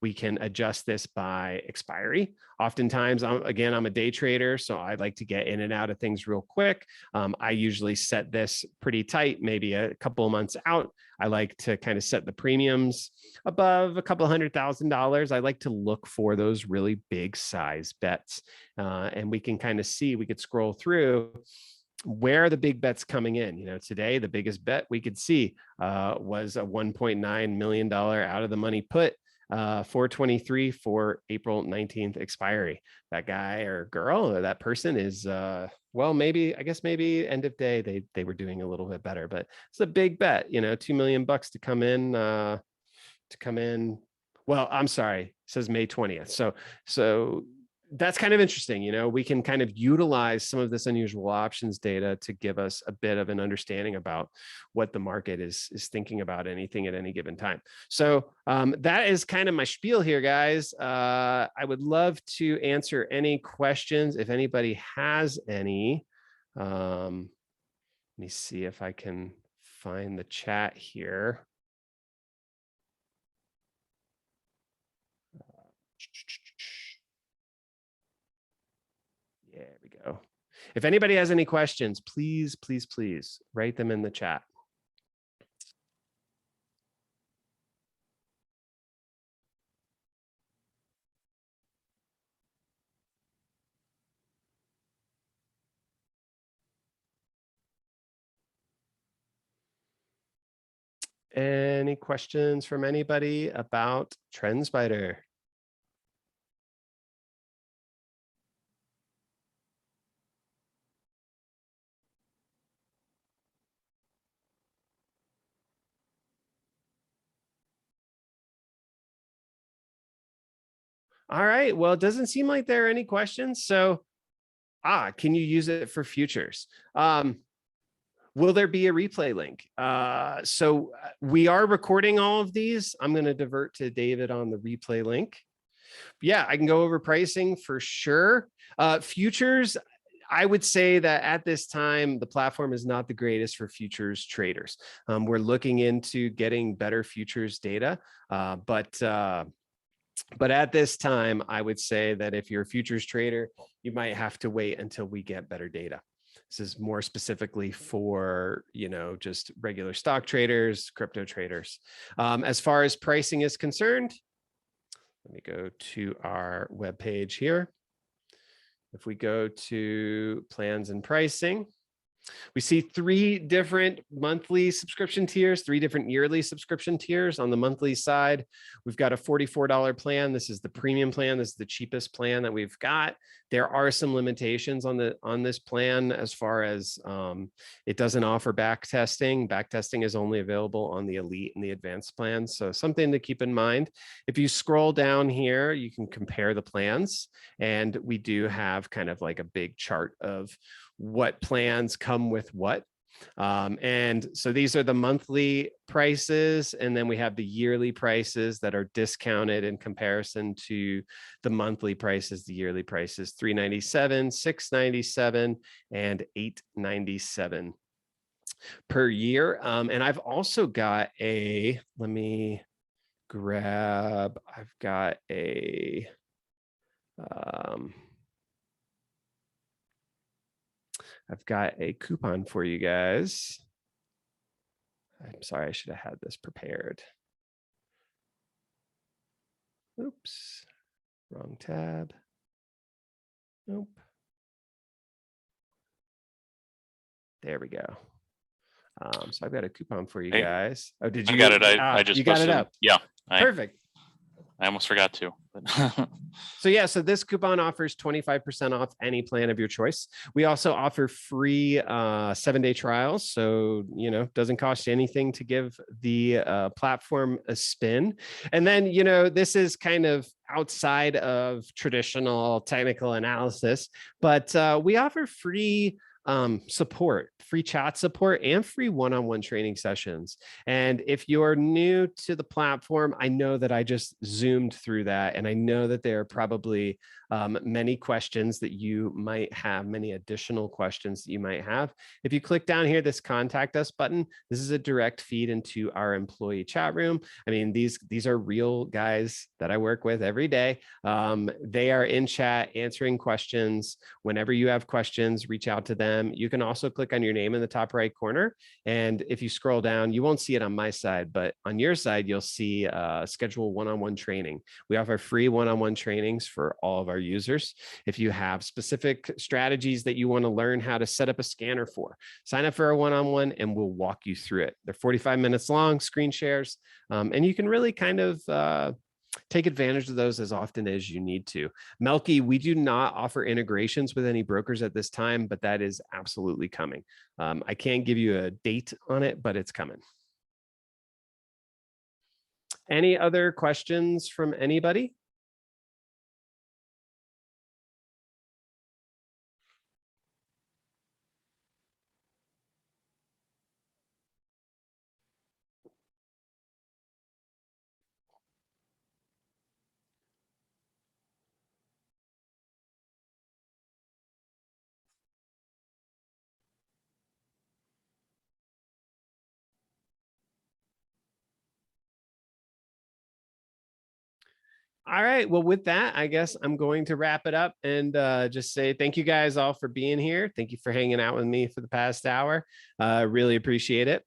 we can adjust this by expiry. Oftentimes, again, I'm a day trader, so I like to get in and out of things real quick. I usually set this pretty tight, maybe a couple of months out. I like to kind of set the premiums above a couple $100,000. I like to look for those really big size bets. And we can kind of see, we could scroll through where are the big bets coming in. You know, today, the biggest bet we could see was a $1.9 million out of the money put. 423 for April 19th expiry. That guy or girl or that person is well, maybe, I guess maybe end of day they were doing a little bit better, but it's a big bet, you know, $2 million to come in. Well, I'm sorry, it says May 20th. So that's kind of interesting. You know, we can kind of utilize some of this unusual options data to give us a bit of an understanding about what the market is thinking about anything at any given time. So that is kind of my spiel here, guys. I would love to answer any questions if anybody has any. Let me see if I can find the chat here. There we go. If anybody has any questions, please, please, please write them in the chat. Any questions from anybody about TrendSpider? All right. Well, it doesn't seem like there are any questions. So, can you use it for futures? Will there be a replay link? So we are recording all of these. I'm going to divert to David on the replay link. Yeah, I can go over pricing for sure. Futures, I would say that at this time, the platform is not the greatest for futures traders. We're looking into getting better futures data, but at this time, I would say that if you're a futures trader, you might have to wait until we get better data. This is more specifically for, you know, just regular stock traders, crypto traders. As far as pricing is concerned, let me go to our webpage here. If we go to plans and pricing, we see 3 different monthly subscription tiers, 3 different yearly subscription tiers. On the monthly side, we've got a $44 plan. This is the premium plan. This is the cheapest plan that we've got. There are some limitations on this plan as far as it doesn't offer back testing. Back testing is only available on the elite and the advanced plans. So something to keep in mind. If you scroll down here, you can compare the plans, and we do have kind of like a big chart of what plans come with what. And so these are the monthly prices, and then we have the yearly prices that are discounted in comparison to the monthly prices, the yearly prices, $397, $697, and $897 per year. And I've also got a, let me grab, I've got a, I've got a coupon for you guys. I'm sorry, I should have had this prepared. Oops, wrong tab. Nope. There we go. So I've got a coupon for you Hey, guys. Oh, did you? I got it. I just you got it posted up. Yeah. Perfect. I almost forgot to. So yeah, so this coupon offers 25% off any plan of your choice. We also offer free 7-day trials. So, you know, doesn't cost you anything to give the platform a spin. And then, you know, this is kind of outside of traditional technical analysis, but we offer free support, free chat support, and free one-on-one training sessions. And if you're new to the platform, I know that I just zoomed through that, and I know that there are probably many questions that you might have, many additional questions that you might have. If you click down here, this contact us button, this is a direct feed into our employee chat room. I mean, these are real guys that I work with every day. They are in chat answering questions. Whenever you have questions, reach out to them. You can also click on your name in the top right corner. And if you scroll down, you won't see it on my side, but on your side, you'll see schedule one-on-one training. We offer free one-on-one trainings for all of our users. If you have specific strategies that you want to learn how to set up a scanner for, sign up for a one-on-one and we'll walk you through it. They're 45 minutes long, screen shares, and you can really kind of take advantage of those as often as you need to. Melky, we do not offer integrations with any brokers at this time, but that is absolutely coming. I can't give you a date on it, but it's coming. Any other questions from anybody? All right. Well, with that, I guess I'm going to wrap it up and just say thank you guys all for being here. Thank you for hanging out with me for the past hour. Really appreciate it.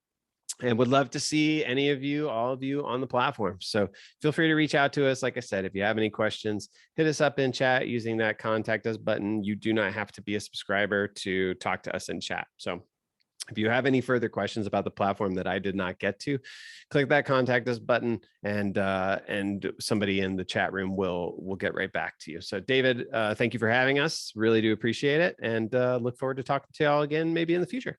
And would love to see any of you, all of you on the platform. So feel free to reach out to us. Like I said, if you have any questions, hit us up in chat using that contact us button. You do not have to be a subscriber to talk to us in chat. So if you have any further questions about the platform that I did not get to, click that contact us button and somebody in the chat room will get right back to you. So David, thank you for having us. Really do appreciate it. And look forward to talking to y'all again, maybe in the future.